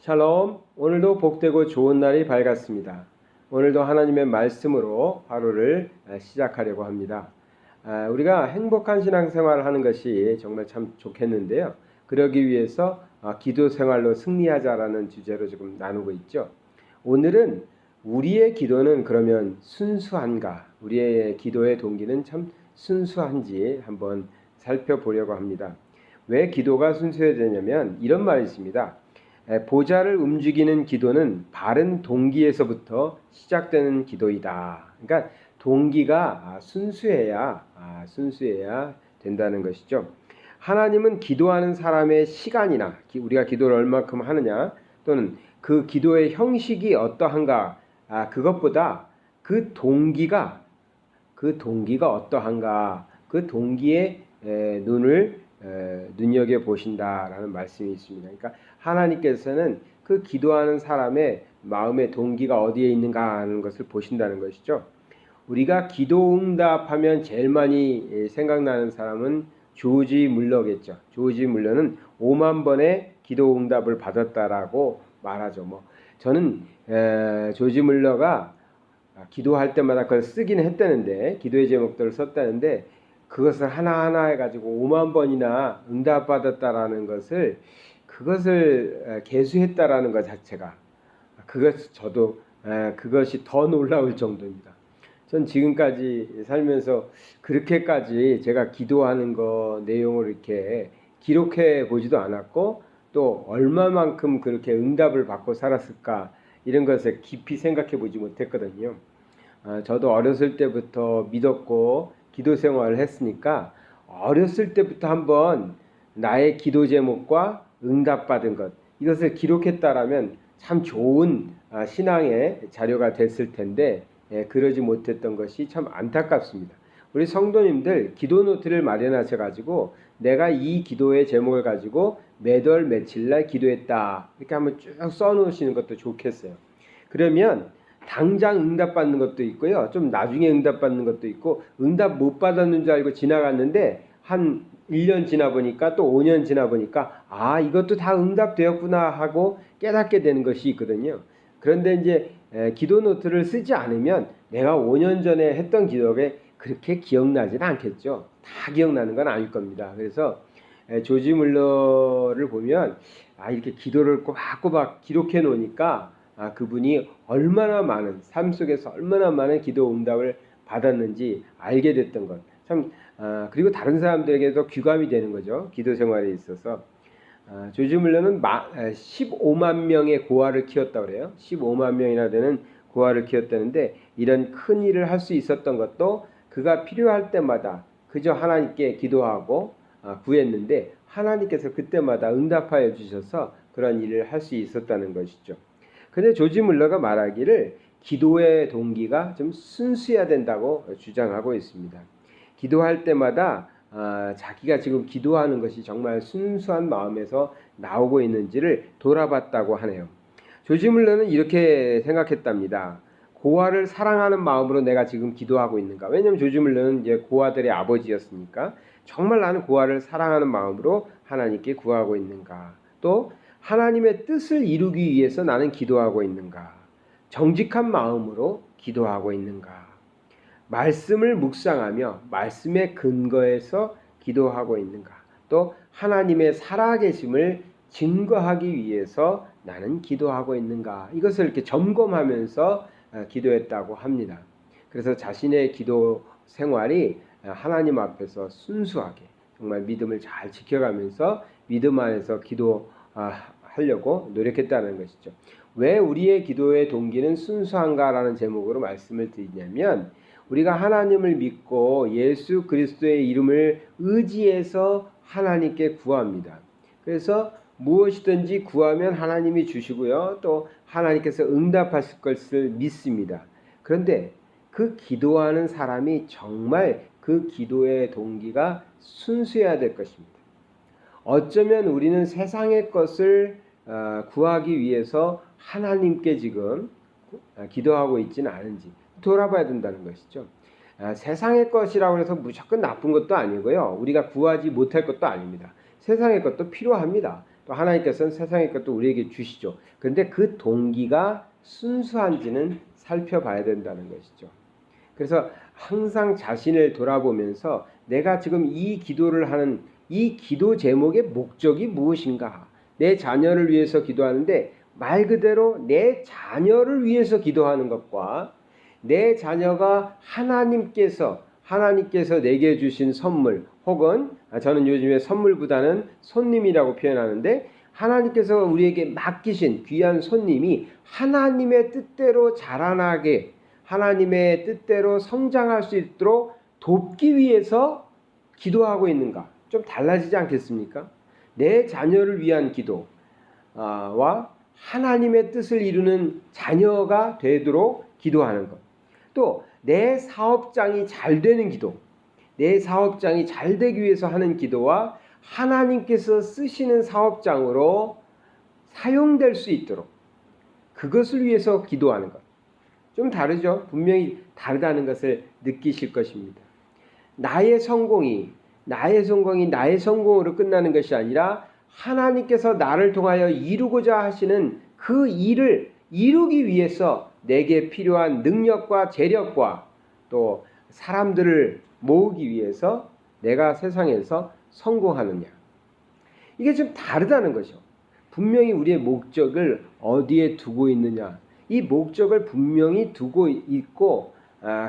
샬롬, 오늘도 복되고 좋은 날이 밝았습니다. 오늘도 하나님의 말씀으로 하루를 시작하려고 합니다. 우리가 행복한 신앙생활을 하는 것이 정말 참 좋겠는데요. 그러기 위해서 기도 생활로 승리하자라는 주제로 지금 나누고 있죠. 오늘은 우리의 기도는 그러면 순수한가? 우리의 기도의 동기는 참 순수한지 한번 살펴보려고 합니다. 왜 기도가 순수해야 되냐면 이런 말이 있습니다. 보좌를 움직이는 기도는 바른 동기에서부터 시작되는 기도이다. 그러니까 동기가 순수해야 된다는 것이죠. 하나님은 기도하는 사람의 시간이나 우리가 기도를 얼마큼 하느냐 또는 그 기도의 형식이 어떠한가 그것보다 그 동기가 어떠한가 그 동기에 눈을 눈여겨 보신다라는 말씀이 있습니다. 그러니까 하나님께서는 그 기도하는 사람의 마음의 동기가 어디에 있는가 하는 것을 보신다는 것이죠. 우리가 기도 응답하면 제일 많이 생각나는 사람은 조지 물러겠죠. 조지 물러는 5만 번의 기도 응답을 받았다라고 말하죠. 저는 조지 물러가 기도할 때마다 그걸 쓰긴 했다는데 기도의 제목들을 썼다는데 그것을 하나하나 해가지고 5만 번이나 응답받았다라는 그것을 계수했다라는 것 자체가 그것이 더 놀라울 정도입니다. 전 지금까지 살면서 그렇게까지 제가 기도하는 거 내용을 이렇게 기록해 보지도 않았고 또 얼마만큼 그렇게 응답을 받고 살았을까 이런 것을 깊이 생각해 보지 못했거든요. 저도 어렸을 때부터 믿었고 기도 생활을 했으니까 어렸을 때부터 한번 나의 기도 제목과 응답받은 것 이것을 기록했다라면 참 좋은 신앙의 자료가 됐을 텐데 그러지 못했던 것이 참 안타깝습니다. 우리 성도님들 기도 노트를 마련하셔 가지고 내가 이 기도의 제목을 가지고 매달 며칠날 기도했다 이렇게 한번 쭉 써놓으시는 것도 좋겠어요. 그러면 당장 응답받는 것도 있고요. 좀 나중에 응답받는 것도 있고 응답 못 받았는 줄 알고 지나갔는데 한 1년 지나 보니까 또 5년 지나 보니까 이것도 다 응답되었구나 하고 깨닫게 되는 것이 있거든요. 그런데 이제 기도 노트를 쓰지 않으면 내가 5년 전에 했던 기도가 그렇게 기억나지는 않겠죠. 다 기억나는 건 아닐 겁니다. 그래서 조지 물러를 보면 이렇게 기도를 꼬박꼬박 기록해 놓으니까 그분이 얼마나 많은 삶 속에서 얼마나 많은 기도 응답을 받았는지 알게 됐던 것. 참 그리고 다른 사람들에게도 귀감이 되는 거죠. 기도 생활에 있어서. 조지 물러는 15만 명의 고아를 키웠다고 그래요. 15만 명이나 되는 고아를 키웠다는데 이런 큰 일을 할 수 있었던 것도 그가 필요할 때마다 그저 하나님께 기도하고 구했는데 하나님께서 그때마다 응답하여 주셔서 그런 일을 할 수 있었다는 것이죠. 근데 조지 물러가 말하기를 기도의 동기가 좀 순수해야 된다고 주장하고 있습니다. 기도할 때마다 자기가 지금 기도하는 것이 정말 순수한 마음에서 나오고 있는지를 돌아봤다고 하네요. 조지 물러는 이렇게 생각했답니다. 고아를 사랑하는 마음으로 내가 지금 기도하고 있는가? 왜냐하면 조지 물러는 이제 고아들의 아버지였으니까 정말 나는 고아를 사랑하는 마음으로 하나님께 구하고 있는가? 또 하나님의 뜻을 이루기 위해서 나는 기도하고 있는가? 정직한 마음으로 기도하고 있는가? 말씀을 묵상하며 말씀의 근거에서 기도하고 있는가? 또 하나님의 살아계심을 증거하기 위해서 나는 기도하고 있는가? 이것을 이렇게 점검하면서 기도했다고 합니다. 그래서 자신의 기도 생활이 하나님 앞에서 순수하게 정말 믿음을 잘 지켜가면서 믿음 안에서 기도하려고 노력했다는 것이죠. 왜 우리의 기도의 동기는 순수한가라는 제목으로 말씀을 드리냐면 우리가 하나님을 믿고 예수 그리스도의 이름을 의지해서 하나님께 구합니다. 그래서 무엇이든지 구하면 하나님이 주시고요. 또 하나님께서 응답하실 것을 믿습니다. 그런데 그 기도하는 사람이 정말 그 기도의 동기가 순수해야 될 것입니다. 어쩌면 우리는 세상의 것을 구하기 위해서 하나님께 지금 기도하고 있지는 않은지 돌아봐야 된다는 것이죠. 세상의 것이라고 해서 무조건 나쁜 것도 아니고요. 우리가 구하지 못할 것도 아닙니다. 세상의 것도 필요합니다. 또 하나님께서는 세상의 것도 우리에게 주시죠. 그런데 그 동기가 순수한지는 살펴봐야 된다는 것이죠. 그래서 항상 자신을 돌아보면서 내가 지금 이 기도를 하는 이 기도 제목의 목적이 무엇인가? 내 자녀를 위해서 기도하는데 말 그대로 내 자녀를 위해서 기도하는 것과 내 자녀가 하나님께서 내게 주신 선물, 혹은 저는 요즘에 선물보다는 손님이라고 표현하는데, 하나님께서 우리에게 맡기신 귀한 손님이 하나님의 뜻대로 자라나게, 하나님의 뜻대로 성장할 수 있도록 돕기 위해서 기도하고 있는가? 좀 달라지지 않겠습니까? 내 자녀를 위한 기도와 하나님의 뜻을 이루는 자녀가 되도록 기도하는 것. 또 내 사업장이 잘 되는 기도, 내 사업장이 잘 되기 위해서 하는 기도와 하나님께서 쓰시는 사업장으로 사용될 수 있도록 그것을 위해서 기도하는 것. 좀 다르죠? 분명히 다르다는 것을 느끼실 것입니다. 나의 성공이 나의 성공으로 끝나는 것이 아니라 하나님께서 나를 통하여 이루고자 하시는 그 일을 이루기 위해서 내게 필요한 능력과 재력과 또 사람들을 모으기 위해서 내가 세상에서 성공하느냐. 이게 좀 다르다는 거죠. 분명히 우리의 목적을 어디에 두고 있느냐. 이 목적을 분명히 두고 있고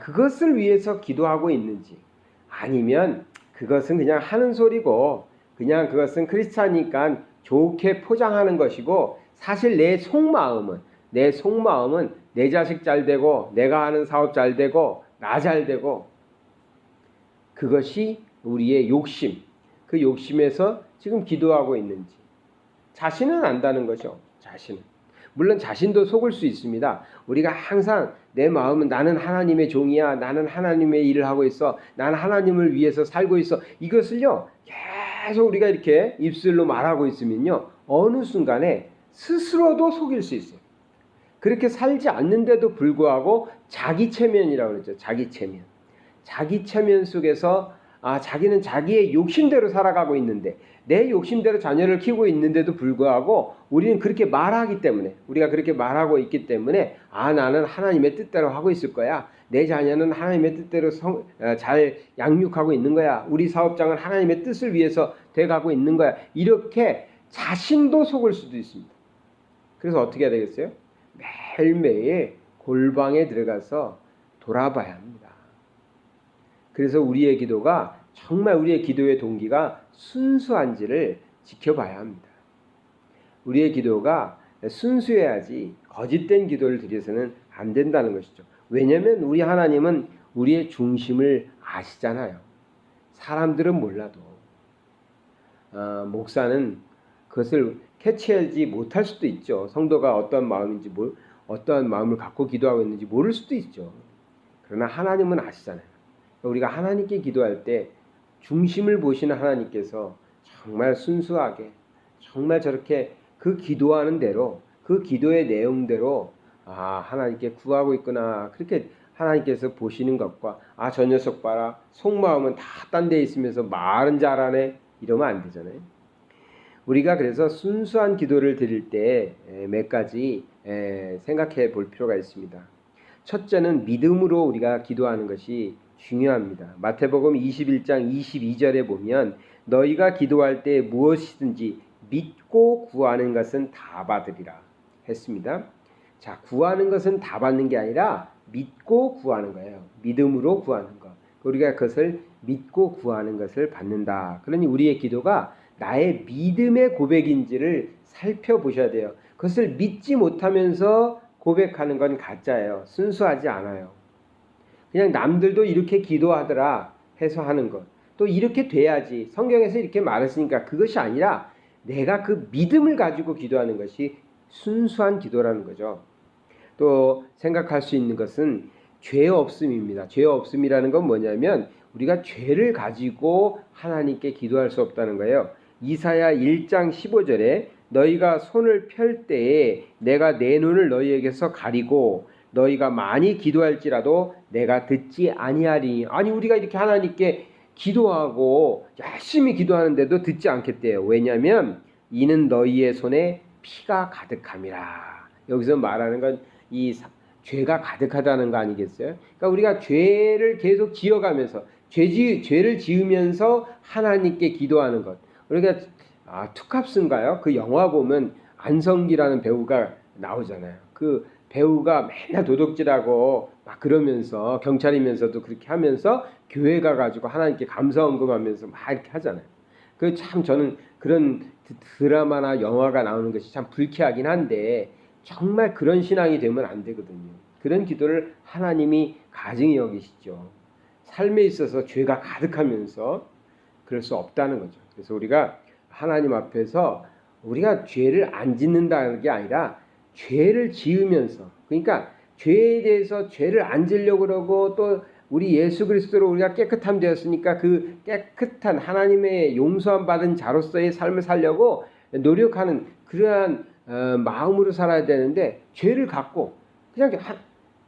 그것을 위해서 기도하고 있는지, 아니면 그것은 그냥 하는 소리고 그냥 그것은 크리스찬이니까 좋게 포장하는 것이고, 사실 내 속마음은 내 자식 잘 되고 내가 하는 사업 잘 되고 나 잘 되고, 그것이 우리의 욕심, 그 욕심에서 지금 기도하고 있는지 자신은 안다는 거죠. 자신은. 물론 자신도 속을 수 있습니다. 우리가 항상 내 마음은 나는 하나님의 종이야, 나는 하나님의 일을 하고 있어, 나는 하나님을 위해서 살고 있어, 이것을요 계속 우리가 이렇게 입술로 말하고 있으면요 어느 순간에 스스로도 속일 수 있어요. 그렇게 살지 않는데도 불구하고 자기 체면이라고 그러죠. 자기 체면 속에서 자기는 자기의 욕심대로 살아가고 있는데, 내 욕심대로 자녀를 키우고 있는데도 불구하고 우리는 그렇게 말하기 때문에, 우리가 그렇게 말하고 있기 때문에 나는 하나님의 뜻대로 하고 있을 거야, 내 자녀는 하나님의 뜻대로 잘 양육하고 있는 거야, 우리 사업장은 하나님의 뜻을 위해서 돼가고 있는 거야, 이렇게 자신도 속을 수도 있습니다. 그래서 어떻게 해야 되겠어요? 매일매일 골방에 들어가서 돌아봐야 합니다. 그래서 우리의 기도가 정말 우리의 기도의 동기가 순수한지를 지켜봐야 합니다. 우리의 기도가 순수해야지 거짓된 기도를 드려서는 안 된다는 것이죠. 왜냐하면 우리 하나님은 우리의 중심을 아시잖아요. 사람들은 몰라도 목사는 그것을 캐치하지 못할 수도 있죠. 성도가 어떤 마음인지 어떠한 마음을 갖고 기도하고 있는지 모를 수도 있죠. 그러나 하나님은 아시잖아요. 우리가 하나님께 기도할 때 중심을 보시는 하나님께서 정말 순수하게, 정말 저렇게 그 기도하는 대로, 그 기도의 내용대로 하나님께 구하고 있구나, 그렇게 하나님께서 보시는 것과 저 녀석 봐라, 속마음은 다 딴 데 있으면서 말은 잘하네, 이러면 안 되잖아요. 우리가 그래서 순수한 기도를 드릴 때 몇 가지 생각해 볼 필요가 있습니다. 첫째는 믿음으로 우리가 기도하는 것이 중요합니다. 마태복음 21장 22절에 보면 너희가 기도할 때 무엇이든지 믿고 구하는 것은 다 받으리라 했습니다. 자, 구하는 것은 다 받는 게 아니라 믿고 구하는 거예요. 믿음으로 구하는 것. 우리가 그것을 믿고 구하는 것을 받는다. 그러니 우리의 기도가 나의 믿음의 고백인지를 살펴보셔야 돼요. 그것을 믿지 못하면서 고백하는 건 가짜예요. 순수하지 않아요. 그냥 남들도 이렇게 기도하더라 해서 하는 것. 또 이렇게 돼야지, 성경에서 이렇게 말했으니까, 그것이 아니라 내가 그 믿음을 가지고 기도하는 것이 순수한 기도라는 거죠. 또 생각할 수 있는 것은 죄 없음입니다. 죄 없음이라는 건 뭐냐면 우리가 죄를 가지고 하나님께 기도할 수 없다는 거예요. 이사야 1장 15절에 너희가 손을 펼 때에 내가 내 눈을 너희에게서 가리고 너희가 많이 기도할지라도 내가 듣지 아니하리니. 아니, 우리가 이렇게 하나님께 기도하고 열심히 기도하는데도 듣지 않겠대요. 왜냐하면 이는 너희의 손에 피가 가득함이라. 여기서 말하는 건 이 죄가 가득하다는 거 아니겠어요? 그러니까 우리가 죄를 계속 지어가면서 죄를 지으면서 하나님께 기도하는 것. 우리가 투캅스인가요? 그 영화 보면 안성기라는 배우가 나오잖아요. 그 배우가 맨날 도둑질하고 막 그러면서 경찰이면서도 그렇게 하면서 교회 가가지고 하나님께 감사언금하면서 막 이렇게 하잖아요. 그 참 저는 그런 드라마나 영화가 나오는 것이 참 불쾌하긴 한데 정말 그런 신앙이 되면 안 되거든요. 그런 기도를 하나님이 가증히 여기시죠. 삶에 있어서 죄가 가득하면서 그럴 수 없다는 거죠. 그래서 우리가 하나님 앞에서 우리가 죄를 안 짓는다는 게 아니라 죄를 지으면서, 그러니까 죄에 대해서 죄를 안 지려고 그러고 또 우리 예수 그리스도로 우리가 깨끗함 되었으니까 그 깨끗한 하나님의 용서함 받은 자로서의 삶을 살려고 노력하는 그러한 마음으로 살아야 되는데, 죄를 갖고 그냥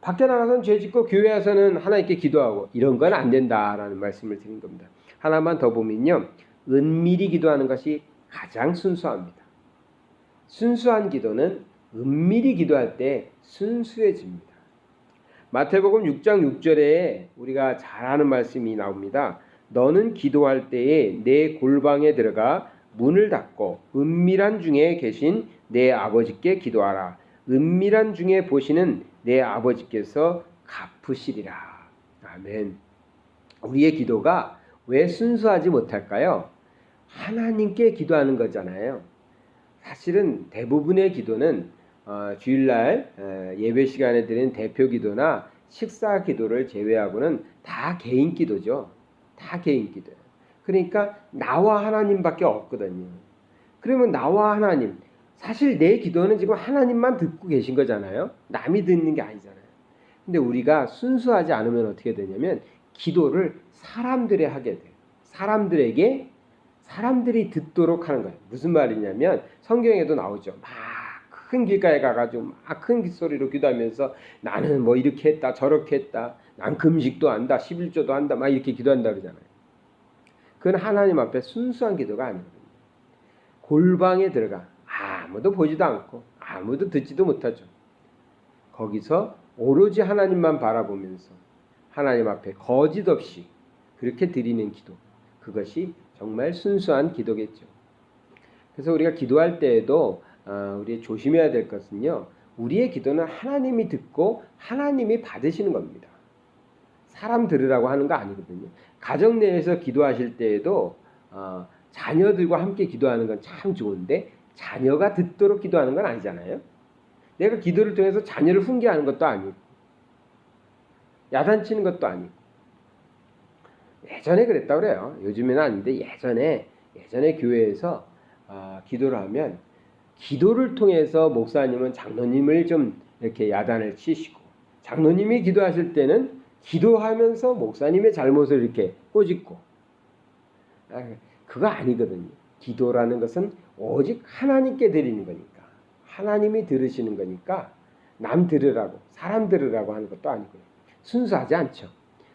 밖에 나가서는 죄 짓고 교회 와서는 하나님께 기도하고 이런 건 안 된다라는 말씀을 드린 겁니다. 하나만 더 보면요, 은밀히 기도하는 것이 가장 순수합니다. 순수한 기도는 은밀히 기도할 때 순수해집니다. 마태복음 6장 6절에 우리가 잘 아는 말씀이 나옵니다. 너는 기도할 때에 내 골방에 들어가 문을 닫고 은밀한 중에 계신 내 아버지께 기도하라. 은밀한 중에 보시는 내 아버지께서 갚으시리라. 아멘. 우리의 기도가 왜 순수하지 못할까요? 하나님께 기도하는 거잖아요. 사실은 대부분의 기도는 주일날 예배 시간에 드리는 대표 기도나 식사 기도를 제외하고는 다 개인 기도죠. 다 개인 기도예요. 그러니까 나와 하나님밖에 없거든요. 그러면 나와 하나님, 사실 내 기도는 지금 하나님만 듣고 계신 거잖아요. 남이 듣는 게 아니잖아요. 근데 우리가 순수하지 않으면 어떻게 되냐면 기도를 사람들이 하게 돼요. 사람들이 듣도록 하는 거예요. 무슨 말이냐면 성경에도 나오죠. 막 큰 길가에 가가지고 막 큰 소리로 기도하면서 나는 뭐 이렇게 했다 저렇게 했다, 난 금식도 한다 11조도 한다 막 이렇게 기도한다 그러잖아요. 그건 하나님 앞에 순수한 기도가 아니거든요. 골방에 들어가 아무도 보지도 않고 아무도 듣지도 못하죠. 거기서 오로지 하나님만 바라보면서 하나님 앞에 거짓 없이 그렇게 드리는 기도, 그것이 정말 순수한 기도겠죠. 그래서 우리가 기도할 때에도 우리 조심해야 될 것은요, 우리의 기도는 하나님이 듣고 하나님이 받으시는 겁니다. 사람 들으라고 하는 거 아니거든요. 가정 내에서 기도하실 때에도 자녀들과 함께 기도하는 건 참 좋은데 자녀가 듣도록 기도하는 건 아니잖아요. 내가 기도를 통해서 자녀를 훈계하는 것도 아니고 야단치는 것도 아니고. 예전에 그랬다고 그래요. 요즘에는 아닌데 예전에 교회에서 기도를 하면 기도를 통해서 목사님은 장로님을 좀 이렇게 야단을 치시고, 장로님이 기도하실 때는 기도하면서 목사님의 잘못을 이렇게 꼬집고. 그거 아니거든요. 기도라는 것은 오직 하나님께 드리는 거니까, 하나님이 들으시는 거니까 남 들으라고 사람 들으라고 하는 것도 아니고요. 순수하지 않죠.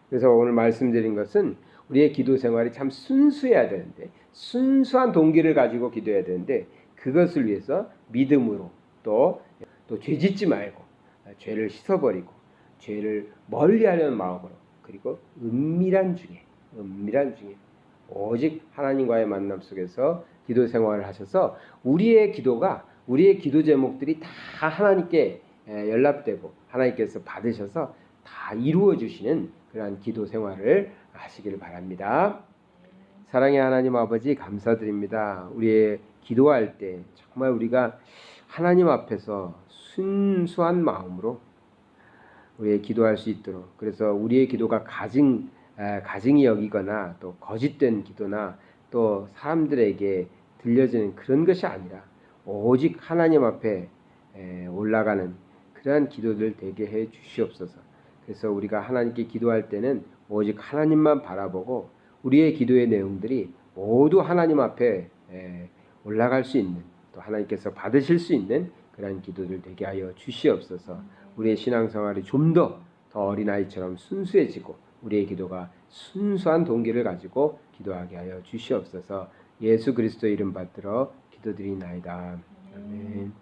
그래서 오늘 말씀드린 것은 우리의 기도 생활이 참 순수해야 되는데, 순수한 동기를 가지고 기도해야 되는데, 그것을 위해서 믿음으로 또 죄짓지 말고 죄를 씻어버리고 죄를 멀리하려는 마음으로, 그리고 은밀한 중에 오직 하나님과의 만남 속에서 기도 생활을 하셔서 우리의 기도 제목들이 다 하나님께 연락되고 하나님께서 받으셔서 다 이루어 주시는 그러한 기도 생활을 하시기를 바랍니다. 사랑의 하나님 아버지, 감사드립니다. 우리의 기도할 때 정말 우리가 하나님 앞에서 순수한 마음으로 우리의 기도할 수 있도록, 그래서 우리의 기도가 가증히 여기거나 또 거짓된 기도나 또 사람들에게 들려지는 그런 것이 아니라 오직 하나님 앞에 올라가는 그러한 기도들 되게 해 주시옵소서. 그래서 우리가 하나님께 기도할 때는 오직 하나님만 바라보고 우리의 기도의 내용들이 모두 하나님 앞에 올라갈 수 있는, 또 하나님께서 받으실 수 있는 그런 기도들 되게 하여 주시옵소서. 우리의 신앙생활이 좀 더 어린아이처럼 순수해지고 우리의 기도가 순수한 동기를 가지고 기도하게 하여 주시옵소서. 예수 그리스도의 이름 받들어 기도드리나이다. 아멘.